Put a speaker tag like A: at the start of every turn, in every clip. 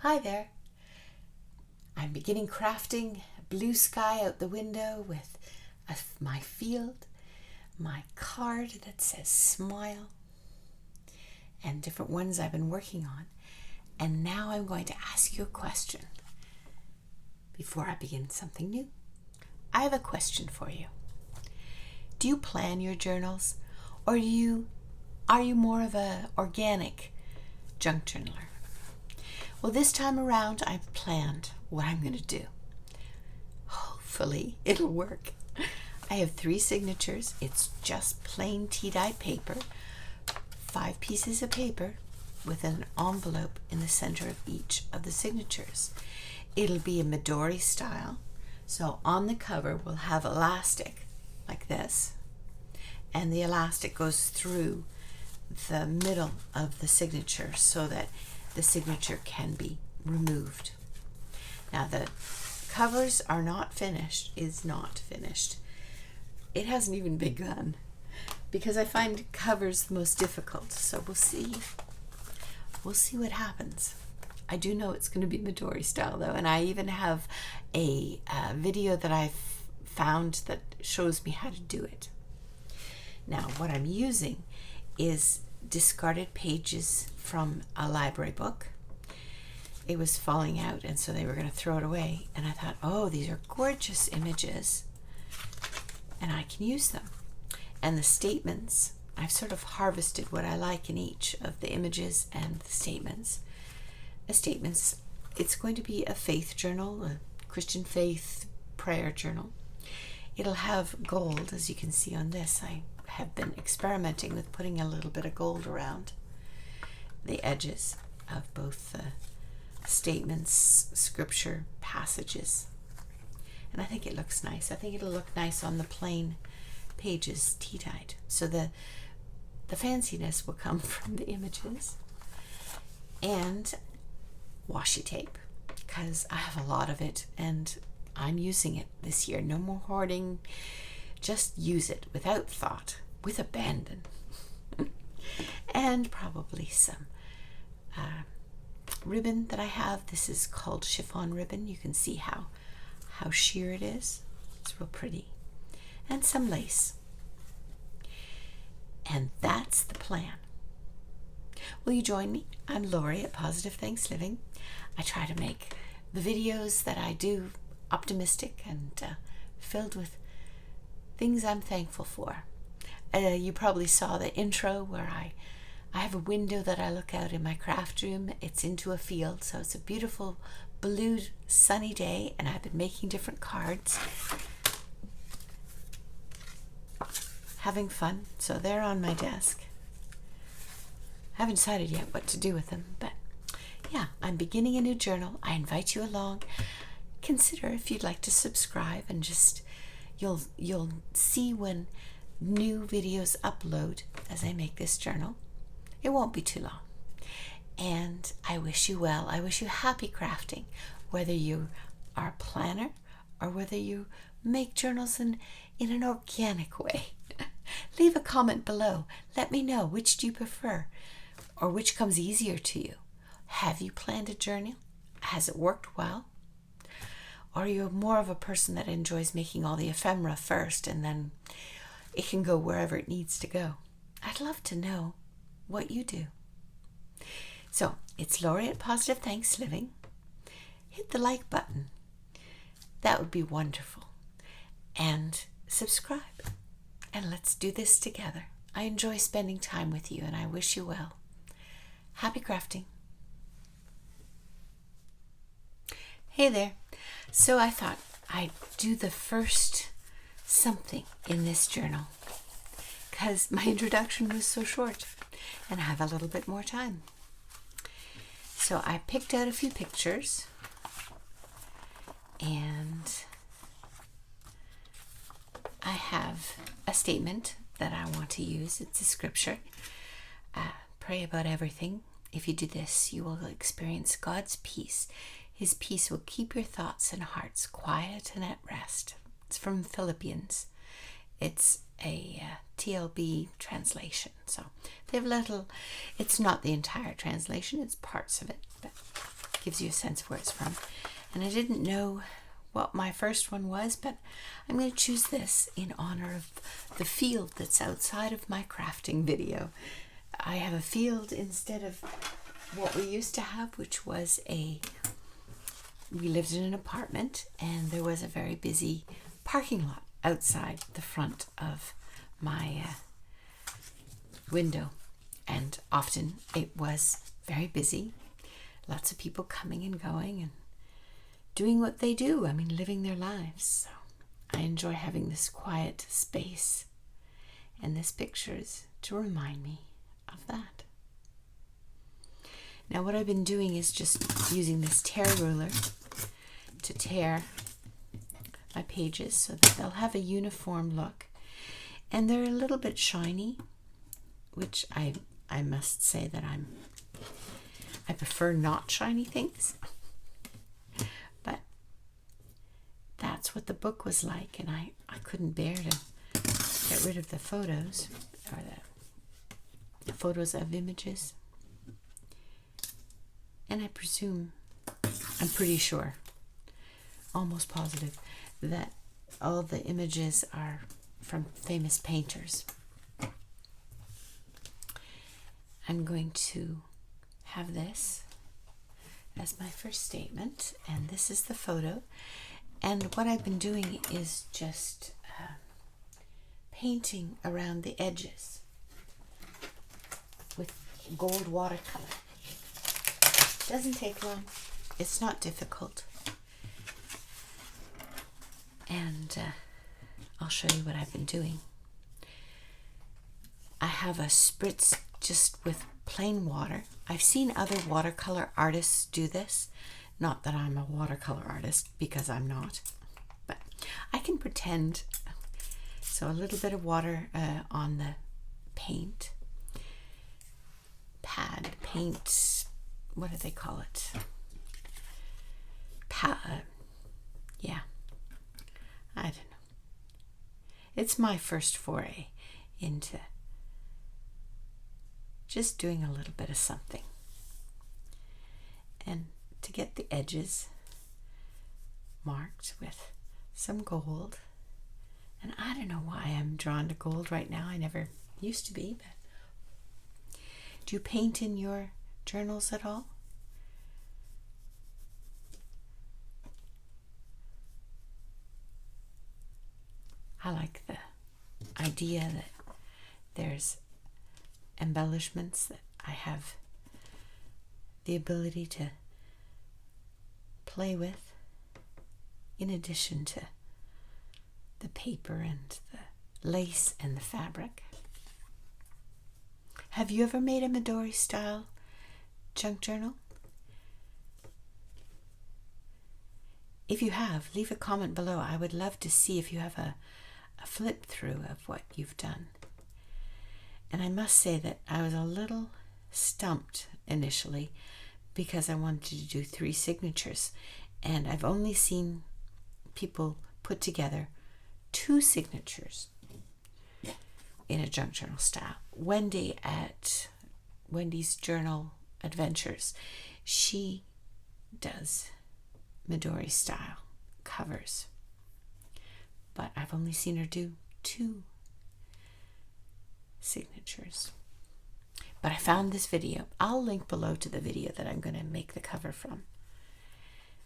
A: Hi there. I'm beginning crafting blue sky out the window with my field, my card that says smile, and different ones I've been working on. And now I'm going to ask you a question before I begin something new. I have a question for you. Do you plan your journals, or are you more of a organic junk journaler? Well, this time around, I've planned what I'm going to do. Hopefully, it'll work. I have 3 signatures. It's just plain tea-dyed paper, 5 pieces of paper with an envelope in the center of each of the signatures. It'll be a Midori-style. So on the cover, we'll have elastic like this, and the elastic goes through the middle of the signature so that the signature can be removed. Now the covers are not finished, is not finished. It hasn't even begun because I find covers the most difficult. So we'll see what happens. I do know it's going to be Midori style though, and I even have a video that I've found that shows me how to do it. Now what I'm using is discarded pages from a library book. It was falling out, and so they were going to throw it away, and I thought, oh, these are gorgeous images and I can use them. And the statements, I've sort of harvested what I like in each of the images and the statements. It's going to be a faith journal, a Christian faith prayer journal. It'll have gold, as you can see on this. I have been experimenting with putting a little bit of gold around the edges of both the statements, scripture passages, and I think it looks nice. I think it'll look nice on the plain pages, tea-dyed. So the fanciness will come from the images, and washi tape, because I have a lot of it and I'm using it this year. No more hoarding. Just use it without thought, with abandon. And probably some ribbon that I have. This is called chiffon ribbon. You can see how sheer it is. It's real pretty. And some lace. And that's the plan. Will you join me? I'm Lori at Positive Thanks Living. I try to make the videos that I do optimistic and filled with things I'm thankful for. You probably saw the intro where I have a window that I look out in my craft room. It's into a field, so it's a beautiful blue sunny day, and I've been making different cards, having fun. So they're on my desk. Haven't decided yet what to do with them, but yeah, I'm beginning a new journal. I invite you along. Consider if you'd like to subscribe, and just you'll see when new videos upload as I make this journal. It won't be too long. And I wish you well. I wish you happy crafting, whether you are a planner or whether you make journals in an organic way. Leave a comment below. Let me know, which do you prefer, or which comes easier to you. Have you planned a journal? Has it worked well? Or are you more of a person that enjoys making all the ephemera first, and then it can go wherever it needs to go? I'd love to know what you do. So it's Lori at Positive Thanks Living. Hit the like button. That would be wonderful. And subscribe. And let's do this together. I enjoy spending time with you, and I wish you well. Happy crafting. Hey there. So I thought I'd do the first something in this journal because my introduction was so short and I have a little bit more time. So I picked out a few pictures, and I have a statement that I want to use. It's a scripture. Pray about everything. If you do this, you will experience God's peace. His peace will keep your thoughts and hearts quiet and at rest. It's from Philippians. It's a TLB translation. So they have it's not the entire translation, it's parts of it. But gives you a sense of where it's from. And I didn't know what my first one was, but I'm going to choose this in honor of the field that's outside of my crafting video. I have a field instead of what we used to have, which was we lived in an apartment, and there was a very busy parking lot outside the front of my window, and often it was very busy, lots of people coming and going and doing what they do, living their lives. So I enjoy having this quiet space, and this picture is to remind me of that. Now what I've been doing is just using this tear ruler to tear my pages so that they'll have a uniform look, and they're a little bit shiny, which I must say that I prefer not shiny things, but that's what the book was like, and I couldn't bear to get rid of the photos, or the photos of images. And I presume, I'm pretty sure, almost positive, that all the images are from famous painters. I'm going to have this as my first statement, and this is the photo. And what I've been doing is just painting around the edges with gold watercolor. Doesn't take long. It's not difficult. And I'll show you what I've been doing. I have a spritz just with plain water. I've seen other watercolor artists do this. Not that I'm a watercolor artist, because I'm not. But I can pretend. So a little bit of water on the paint pad. Paint, what do they call it? Yeah. I don't know. It's my first foray into just doing a little bit of something. And to get the edges marked with some gold. And I don't know why I'm drawn to gold right now. I never used to be, but do you paint in your journals at all? I like the idea that there's embellishments that I have the ability to play with, in addition to the paper and the lace and the fabric. Have you ever made a Midori-style junk journal? If you have, leave a comment below. I would love to see if you have a flip through of what you've done. And I must say that I was a little stumped initially because I wanted to do 3 signatures, and I've only seen people put together 2 signatures in a junk journal style. Wendy at Wendy's Journal Adventures, she does Midori style covers, but I've only seen her do 2 signatures. But I found this video. I'll link below to the video that I'm going to make the cover from,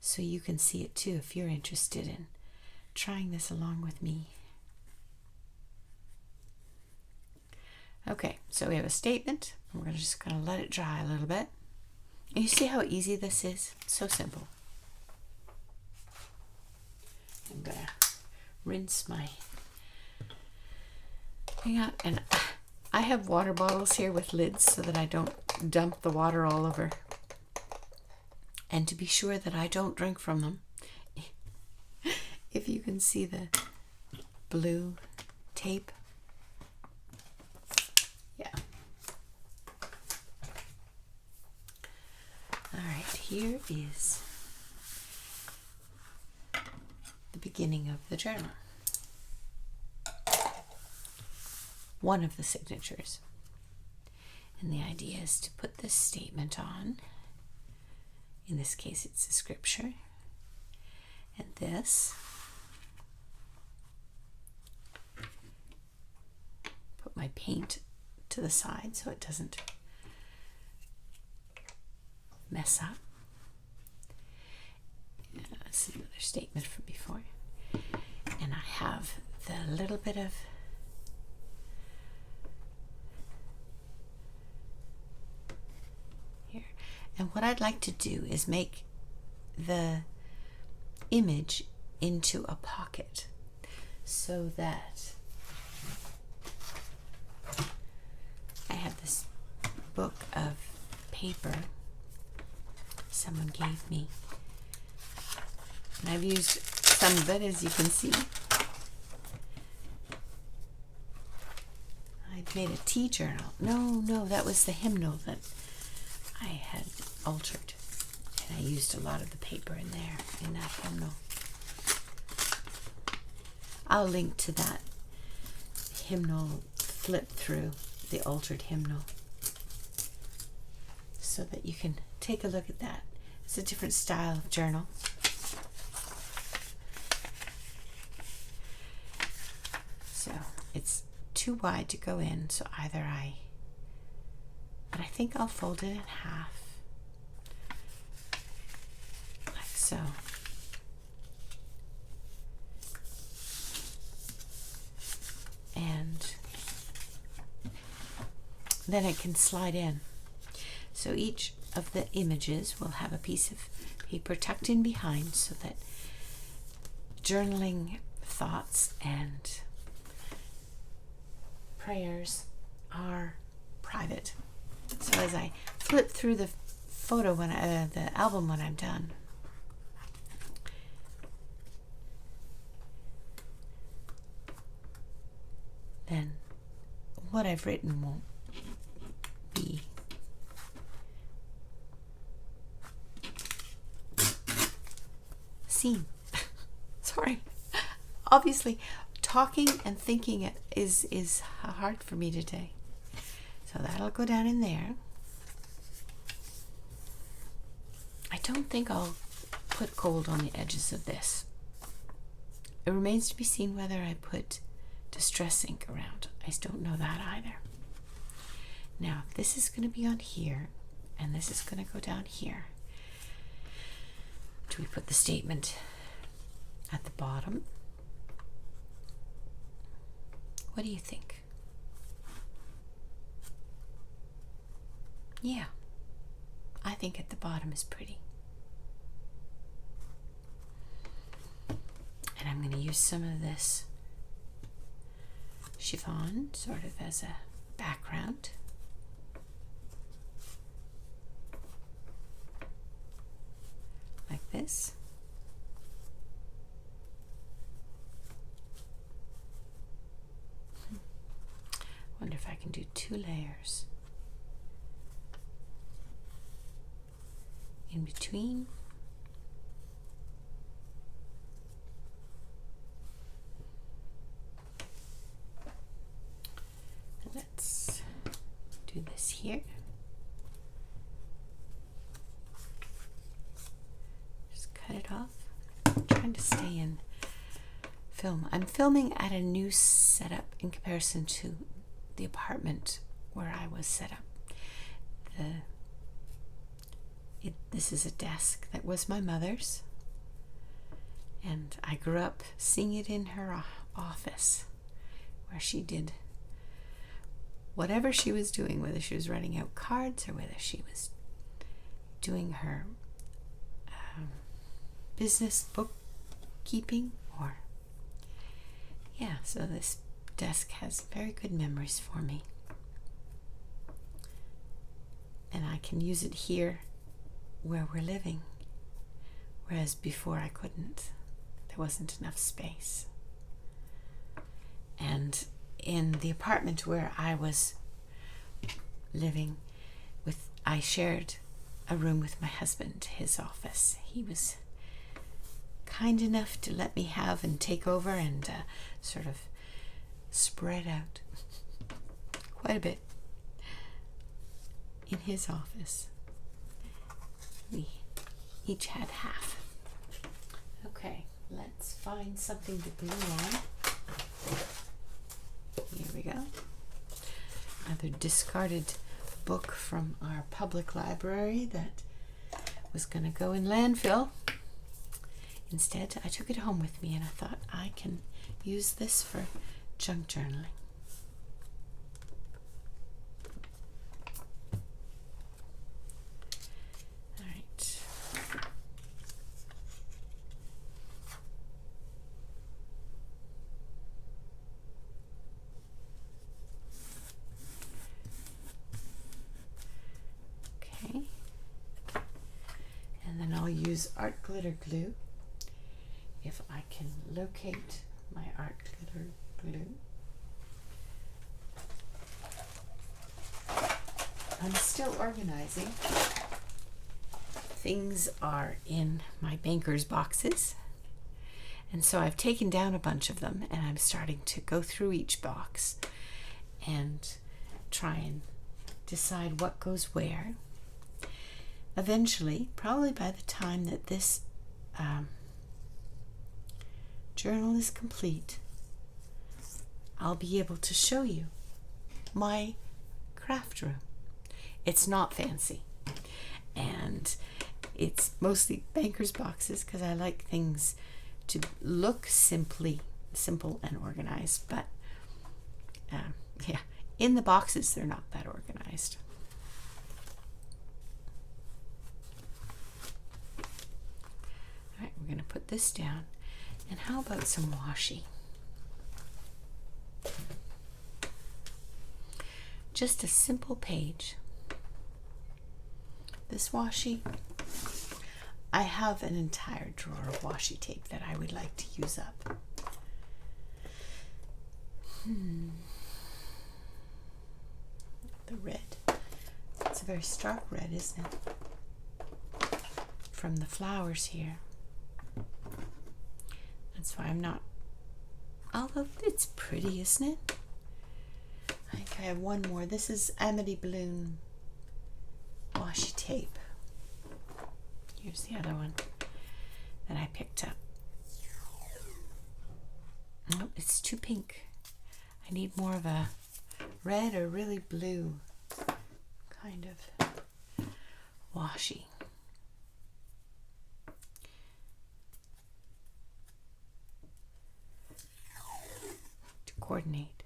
A: so you can see it too if you're interested in trying this along with me. Okay, so we have a statement, and we're just going to let it dry a little bit. And you see how easy this is? It's so simple. I'm going to rinse my thing out, and I have water bottles here with lids so that I don't dump the water all over, and to be sure that I don't drink from them. If you can see the blue tape. Yeah. All right, here is the beginning of the journal. One of the signatures. And the idea is to put this statement on In this case, it's a scripture. And this, put my paint to the side so it doesn't mess up. That's another statement from before. And I have the little bit of here. And what I'd like to do is make the image into a pocket so that I have this book of paper someone gave me, and I've used some of it, as you can see. I'd made a tea journal. No, that was the hymnal that I had altered, and I used a lot of the paper in there, in that hymnal. I'll link to that hymnal flip through, the altered hymnal, so that you can take a look at that. It's a different style of journal. So it's too wide to go in, so but I think I'll fold it in half, like so. And then it can slide in. So each of the images will have a piece of paper tucked in behind so that journaling thoughts and prayers are private. So as I flip through the photo the album when I'm done, then what I've written won't be seen. Sorry. Obviously, talking and thinking it is hard for me today. So that'll go down in there. I don't think I'll put gold on the edges of this. It remains to be seen whether I put distress ink around. I don't know that either. Now, this is going to be on here, and this is going to go down here. Do we put the statement at the bottom? What do you think? Yeah, I think at the bottom is pretty. And I'm going to use some of this chiffon sort of as a background. Like this. Wonder if I can do 2 layers in between. Let's do this here. Just cut it off. I'm trying to stay in film. I'm filming at a new setup in comparison to the apartment where I was set up. This is a desk that was my mother's, and I grew up seeing it in her office where she did whatever she was doing, whether she was writing out cards or whether she was doing her business bookkeeping, or yeah, so this desk has very good memories for me, and I can use it here where we're living, whereas before I couldn't. There wasn't enough space. And in the apartment where I was living with, I shared a room with my husband, his office. He was kind enough to let me have and take over and sort of spread out quite a bit in his office. We Each had half. Okay, let's find something to glue on. Here we go. Another discarded book from our public library that was going to go in landfill. Instead, I took it home with me and I thought I can use this for junk journaling. All right. Okay. And then I'll use art glitter glue. If I can locate my art glitter glue. I'm still organizing. Things are in my banker's boxes. And so I've taken down a bunch of them and I'm starting to go through each box and try and decide what goes where. Eventually, probably by the time that this journal is complete, I'll be able to show you my craft room. It's not fancy, and it's mostly banker's boxes because I like things to look simple and organized, but yeah, in the boxes they're not that organized. All right, we're going to put this down. And how about some washi? Just a simple page. This washi, I have an entire drawer of washi tape that I would like to use up. The red. It's a very stark red, isn't it? From the flowers here. That's why I'm not, although it's pretty, isn't it? I think I have one more. This is Amity Bloom washi tape. Here's the other one that I picked up. Oh, it's too pink. I need more of a red or really blue kind of washi. Coordinate.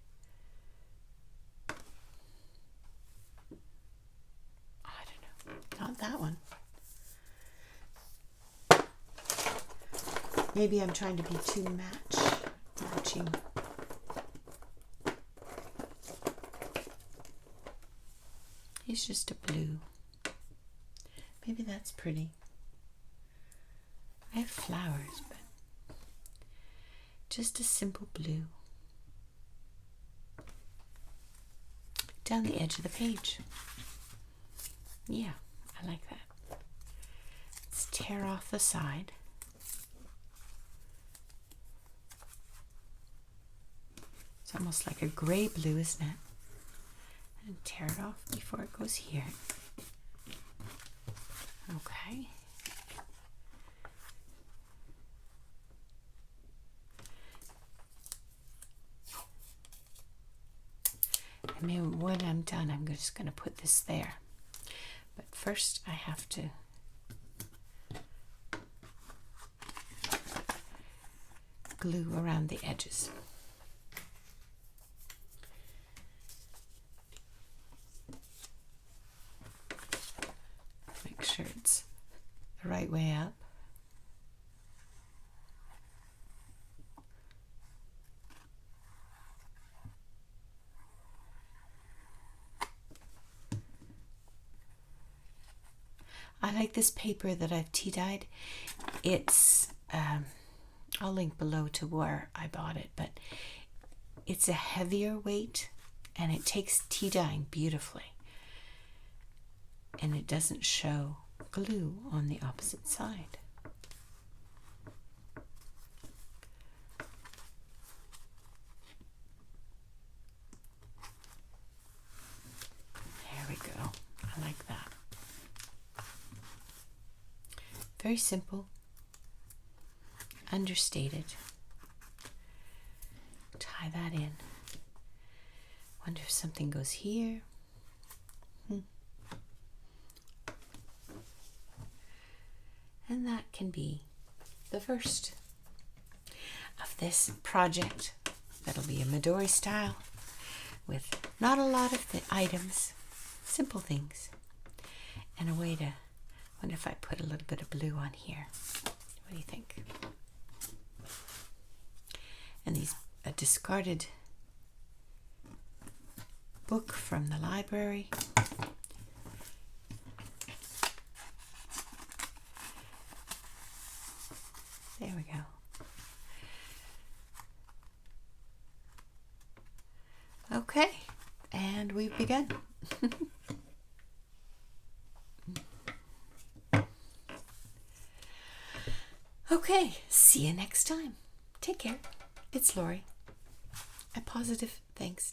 A: I don't know. Not that one. Maybe I'm trying to be too matching. It's just a blue. Maybe that's pretty. I have flowers, but just a simple blue. Down the edge of the page. Yeah, I like that. Let's tear off the side. It's almost like a gray blue, isn't it? And tear it off before it goes here. Okay. And then when I'm done, I'm just going to put this there. But first I have to glue around the edges. Make sure it's the right way up. I like this paper that I've tea dyed. It's, I'll link below to where I bought it, but it's a heavier weight and it takes tea dyeing beautifully. And it doesn't show glue on the opposite side. There we go. I like that. Very Very simple, understated. Tie that in. Wonder if something goes here. And that can be the first of this project. That'll be a Midori style with not a lot of the items, simple things, and a way to, wonder if I put a little bit of blue on here. What do you think? And these, a discarded book from the library. There we go. Okay, and we've begun. Okay, see you next time. Take care. It's Lori. A positive thanks.